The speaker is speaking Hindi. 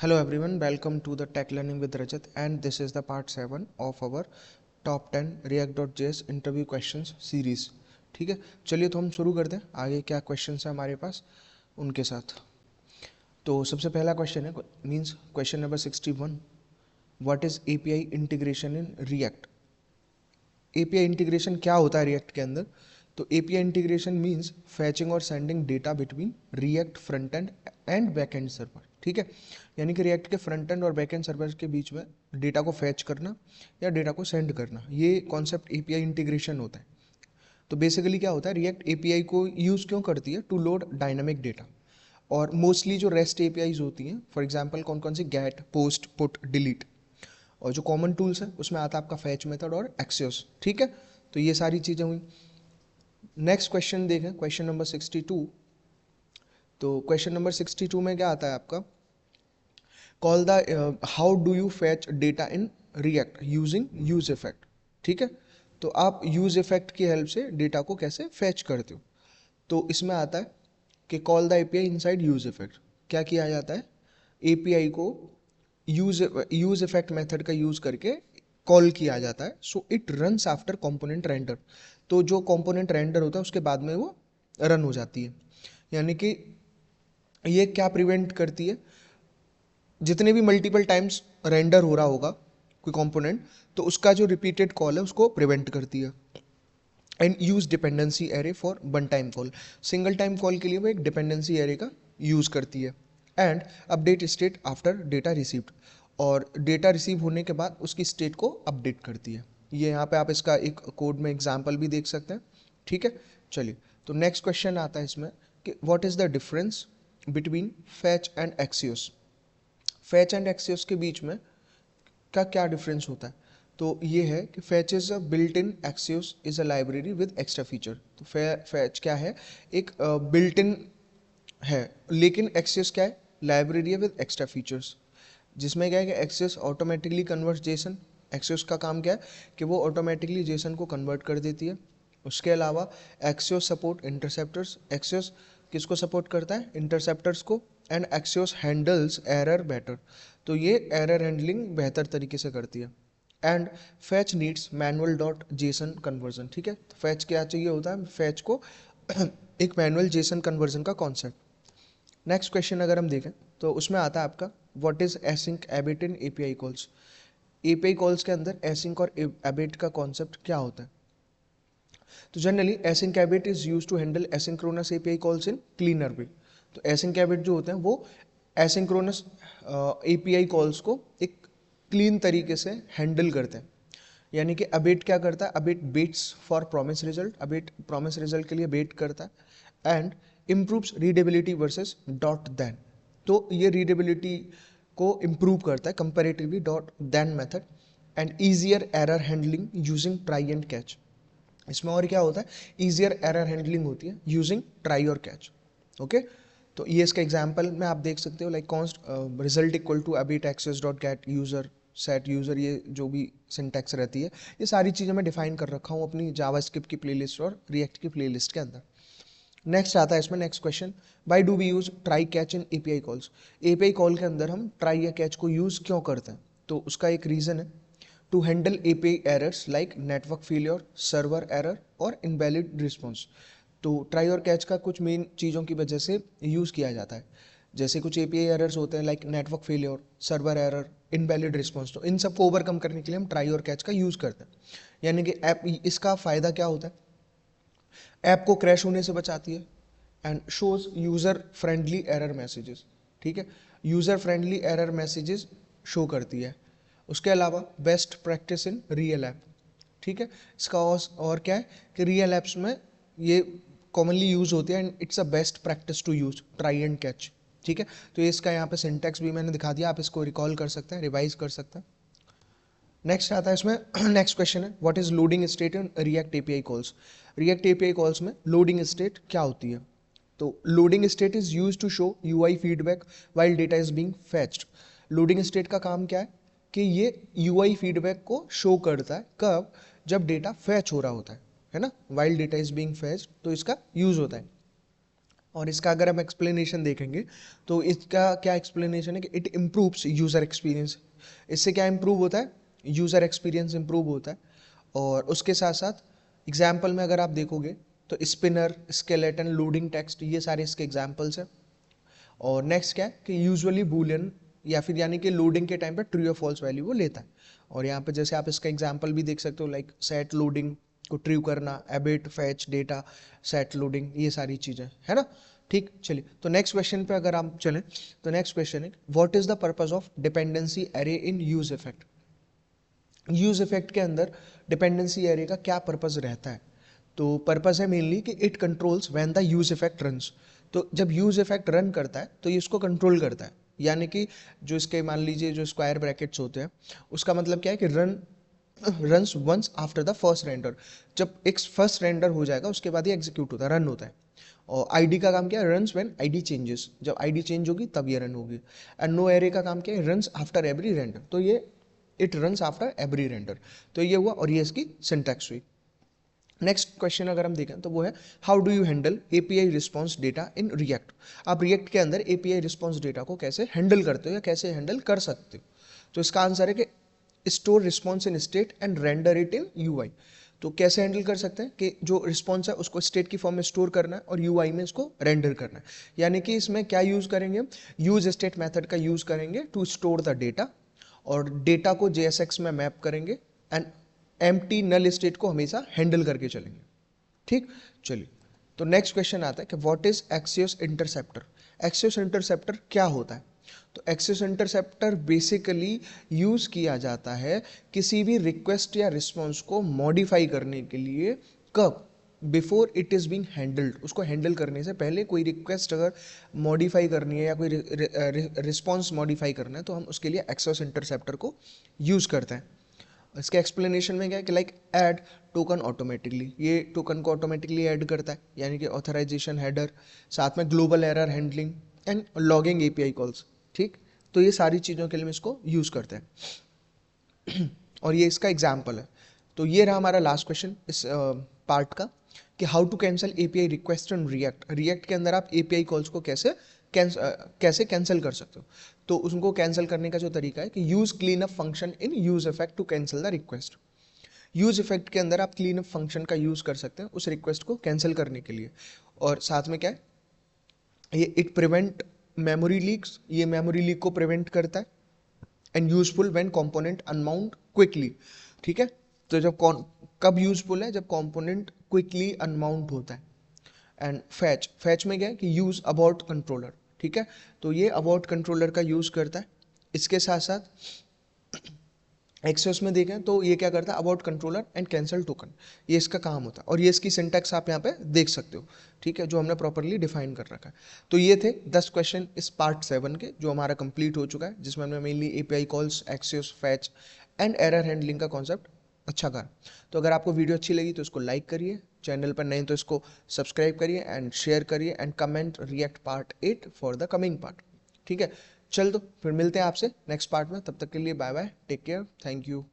Hello everyone, welcome to the Tech Learning with Rajat, and this is the part 7 of our top 10 React.js interview questions series. ठीक है, चलिए तो हम शुरू करते हैं आगे क्या क्वेश्चंस हैं हमारे पास उनके साथ। तो सबसे पहला क्वेश्चन है means question number 61, what is API integration in React. API integration क्या होता है रिएक्ट के अंदर? तो एपीआई इंटीग्रेशन मींस फैचिंग और sending data between react front end and back and server. ठीक है, यानी कि रिएक्ट के फ्रंट एंड और बैक एंड सर्वर के बीच में डेटा को फैच करना या डेटा को सेंड करना, ये कॉन्सेप्ट एपीआई इंटीग्रेशन होता है। तो बेसिकली क्या होता है, रिएक्ट एपीआई को यूज़ क्यों करती है? To load dynamic data. और मोस्टली जो रेस्ट एपीआईज होती हैं, फॉर एग्जांपल कौन कौन सी, गेट, पोस्ट, पुट, डिलीट, और जो कॉमन टूल्स है उसमें आता है आपका फैच मेथड और एक्सियोस। ठीक है, तो ये सारी चीज़ें हुई। नेक्स्ट क्वेश्चन देखें, क्वेश्चन नंबर 62। तो क्वेश्चन नंबर 62 में क्या आता है आपका, call the how do you fetch data in React using use effect. ठीक है, तो आप यूज इफेक्ट की हेल्प से डेटा को कैसे फैच करते हो? तो इसमें आता है कि call the API inside use effect. क्या किया जाता है, एपीआई को यूज इफेक्ट मेथड का यूज करके कॉल किया जाता है। So it runs after component render. तो जो कंपोनेंट रेंडर होता है उसके बाद में वो रन हो जाती है। यानी कि ये क्या प्रिवेंट करती है, जितने भी मल्टीपल टाइम्स रेंडर हो रहा होगा कोई कंपोनेंट, तो उसका जो रिपीटेड कॉल है उसको प्रिवेंट करती है। And use dependency array for one time call. Single time call के लिए वो एक डिपेंडेंसी एरे का यूज करती है। And update state after data received, और डेटा रिसीव होने के बाद उसकी स्टेट को अपडेट करती है। ये यहाँ पे आप इसका एक कोड में एग्जाम्पल भी देख सकते हैं। ठीक है, चलिए तो नेक्स्ट क्वेश्चन आता है इसमें कि what is the difference between fetch and Axios. Fetch and Axios के बीच में क्या क्या डिफरेंस होता है? तो ये है कि fetch is a built in, Axios is a library with extra feature. तो फैच क्या है, एक बिल्ट इन है, लेकिन एक्सियोस क्या है, लाइब्रेरी है विद एक्स्ट्रा फीचर्स। जिसमें क्या है कि Axios automatically convert Jason. Axios का काम क्या है कि वो ऑटोमेटिकली जेसन को कन्वर्ट कर देती है। उसके अलावा एक्सियोस सपोर्ट इंटरसेप्टर्स। एक्सियोस किसको सपोर्ट करता है? इंटरसेप्टर्स को। And Axios handles error better. तो ये एरर हैंडलिंग बेहतर तरीके से करती है। And fetch needs manual dot JSON conversion. ठीक है, तो फैच क्या चाहिए होता है, फैच को एक मैनुअल जेसन कन्वर्जन का कॉन्सेप्ट। नेक्स्ट क्वेश्चन अगर हम देखें तो उसमें आता है आपका what is async await in API calls. API calls के अंदर एसिंक और एबिट का कॉन्सेप्ट क्या होता है? तो generally async await is use to handle asynchronous API calls in cleaner way. तो एसिंक एबिट जो होते हैं वो एसिंक्रोनस एपीआई कॉल्स को एक क्लीन तरीके से हैंडल करते हैं। यानी कि अबेट क्या करता है, await waits for promise result, await promise result के लिए वेट करता है। And improves readability versus dot then. तो ये रीडेबिलिटी को इम्प्रूव करता है comparatively dot then method. And easier error handling using try and catch. इसमें और क्या होता है, ईजियर एरर हैंडलिंग होती है यूजिंग ट्राई और कैच। ओके, तो ये इसका एग्जांपल में आप देख सकते हो, like const result equal to await axios dot get user set user. ये जो भी सिंटैक्स रहती है, ये सारी चीज़ें मैं डिफाइन कर रखा हूँ अपनी जावास्क्रिप्ट की प्लेलिस्ट और रिएक्ट की प्लेलिस्ट के अंदर। नेक्स्ट आता है इसमें next question, why do we use try catch in API calls. API call के अंदर हम ट्राई या कैच को यूज क्यों करते हैं? तो उसका एक रीजन है, to handle API errors like network failure, server error और इनवैलिड रिस्पॉन्स। तो ट्राई और कैच का कुछ मेन चीज़ों की वजह से यूज़ किया जाता है। जैसे कुछ एपीआई एरर्स होते हैं like network failure, server error, invalid response. तो इन सबको ओवरकम करने के लिए हम ट्राई और कैच का यूज़ करते हैं। यानी कि ऐप, इसका फ़ायदा क्या होता है, ऐप को क्रैश होने से बचाती है and shows user friendly error messages. ठीक है, user friendly error messages show करती है। उसके अलावा best practice in real app. ठीक है, इसका और क्या है कि रियल ऐप्स में ये कॉमनली यूज़ होती है and it's a best practice to use try and catch. ठीक है, तो ये इसका यहाँ पे सिंटैक्स भी मैंने दिखा दिया, आप इसको रिकॉल कर सकते हैं, रिवाइज कर सकते हैं। नेक्स्ट आता है इसमें नेक्स्ट क्वेश्चन है what is loading state in React API calls. React API calls में लोडिंग स्टेट क्या होती है? तो loading state is use to show UI feedback while data is being fetched. Loading state का काम क्या है कि ये यूआई फीडबैक को शो करता है कब, जब डेटा फैच हो रहा होता है ना, while data is being fetched, तो इसका यूज होता है। और इसका अगर हम एक्सप्लेनेशन देखेंगे तो इसका क्या एक्सप्लेनेशन है कि इट इम्प्रूव्स यूज़र एक्सपीरियंस। इससे क्या इम्प्रूव होता है, यूज़र एक्सपीरियंस इम्प्रूव होता है। और उसके साथ साथ एग्जाम्पल में अगर आप देखोगे तो स्पिनर, स्केलेटन, लोडिंग टेक्स्ट, ये सारे इसके एग्जाम्पल्स हैं। और नेक्स्ट क्या है कि यूजुअली बूलियन या फिर यानी कि लोडिंग के टाइम पे ट्रू या फॉल्स वैल्यू वो लेता है। और यहाँ पे जैसे आप इसका एग्जांपल भी देख सकते हो, लाइक सेट लोडिंग को ट्रू करना, await, fetch, data, set loading, ये सारी चीज़ें है ना। ठीक, चलिए तो नेक्स्ट क्वेश्चन पे अगर आप चलें तो नेक्स्ट क्वेश्चन है what is the purpose of dependency array in use effect. Use effect के अंदर डिपेंडेंसी एरे का क्या पर्पस रहता है। तो पर्पस है मेनली कि it controls when the use effect runs. तो जब यूज इफेक्ट रन करता है तो ये इसको कंट्रोल करता है, यानी कि जो इसके मान लीजिए जो स्क्वायर ब्रैकेट्स होते हैं उसका मतलब क्या है कि runs once after the first render. जब एक फर्स्ट रेंडर हो जाएगा उसके बाद ये एग्जीक्यूट होता है, रन होता है। और आईडी का काम क्या है, रन्स व्हेन आईडी चेंजेस, जब आईडी चेंज होगी तब ये रन होगी। एंड नो एरे का काम क्या है, रन्स आफ्टर एवरी रेंडर, तो ये it runs after every render. तो ये हुआ और ये इसकी सिंटैक्स हुई। नेक्स्ट क्वेश्चन अगर हम देखें तो वो है how do you handle API response data in React. आप रिएक्ट के अंदर एपीआई रिस्पॉन्स डेटा को कैसे हैंडल करते हो या कैसे हैंडल कर सकते हो। तो इसका आंसर है कि store response in state and render it in UI. तो कैसे हैंडल कर सकते हैं कि जो रिस्पॉन्स है उसको स्टेट की फॉर्म में स्टोर करना है और यूआई में इसको रेंडर करना है। यानी कि इसमें क्या यूज करेंगे, यूज स्टेट मेथड का यूज करेंगे टू स्टोर द डेटा, और डेटा को JSX में मैप करेंगे एंड एम्प्टी नल स्टेट को हमेशा हैंडल करके चलेंगे। ठीक, चलिए तो नेक्स्ट क्वेश्चन आता है कि what is Axios interceptor. Axios interceptor क्या होता है। तो एक्सियोस इंटरसेप्टर बेसिकली यूज किया जाता है किसी भी रिक्वेस्ट या रिस्पॉन्स को मॉडिफाई करने के लिए। कब, before it is being handled, उसको हैंडल करने से पहले कोई रिक्वेस्ट अगर मॉडिफाई करनी है या कोई रिस्पॉन्स मॉडिफाई करना है तो हम उसके लिए एक्सियोस इंटरसेप्टर को यूज़ करते हैं। इसके एक्सप्लेनेशन में क्या है कि लाइक ऐड टोकन ऑटोमेटिकली, ये टोकन को ऑटोमेटिकली ऐड करता है, यानी कि ऑथराइजेशन हेडर, साथ में global error handling and logging API calls. ठीक, तो ये सारी चीज़ों के लिए हम इसको यूज़ करते हैं और ये इसका एग्जाम्पल है। तो ये रहा हमारा लास्ट क्वेश्चन इस पार्ट का कि how to cancel API request in React. React के अंदर आप एपीआई कॉल्स को कैसे कैंसिल कर सकते हो। तो उनको कैंसिल करने का जो तरीका है कि use clean up function in use effect to cancel the request. Use effect के अंदर आप क्लीन अप फंक्शन का यूज कर सकते हैं उस रिक्वेस्ट को कैंसिल करने के लिए। और साथ में क्या है, ये इट प्रिवेंट मेमोरी लीक्स, ये मेमोरी लीक को प्रिवेंट करता है। And useful when component unmount quickly. ठीक है, तो जब कब यूजफुल है, जब कंपोनेंट क्विकली अनमाउंट होता है। एंड फैच में क्या है कि यूज अबाउट कंट्रोलर। ठीक है, तो ये अबाउट कंट्रोलर का यूज करता है। इसके साथ साथ एक्सेस में देखें तो ये क्या करता है, about controller and cancel token, ये इसका काम होता है। और ये इसकी सिंटैक्स आप यहाँ पे देख सकते हो, ठीक है, जो हमने प्रॉपरली डिफाइन कर रखा है। तो ये थे 10 क्वेश्चन इस पार्ट 7 के, जो हमारा कंप्लीट हो चुका है, जिसमें हमने mainly API calls, access, fetch and error handling का कॉन्सेप्ट अच्छा करा। तो अगर आपको वीडियो अच्छी लगी तो इसको लाइक करिए, चैनल पर नए तो इसको सब्सक्राइब करिए एंड शेयर करिए and comment react part 8 for the coming part. ठीक है, चल तो फिर मिलते हैं आपसे नेक्स्ट पार्ट में, तब तक के लिए bye bye, take care, thank you.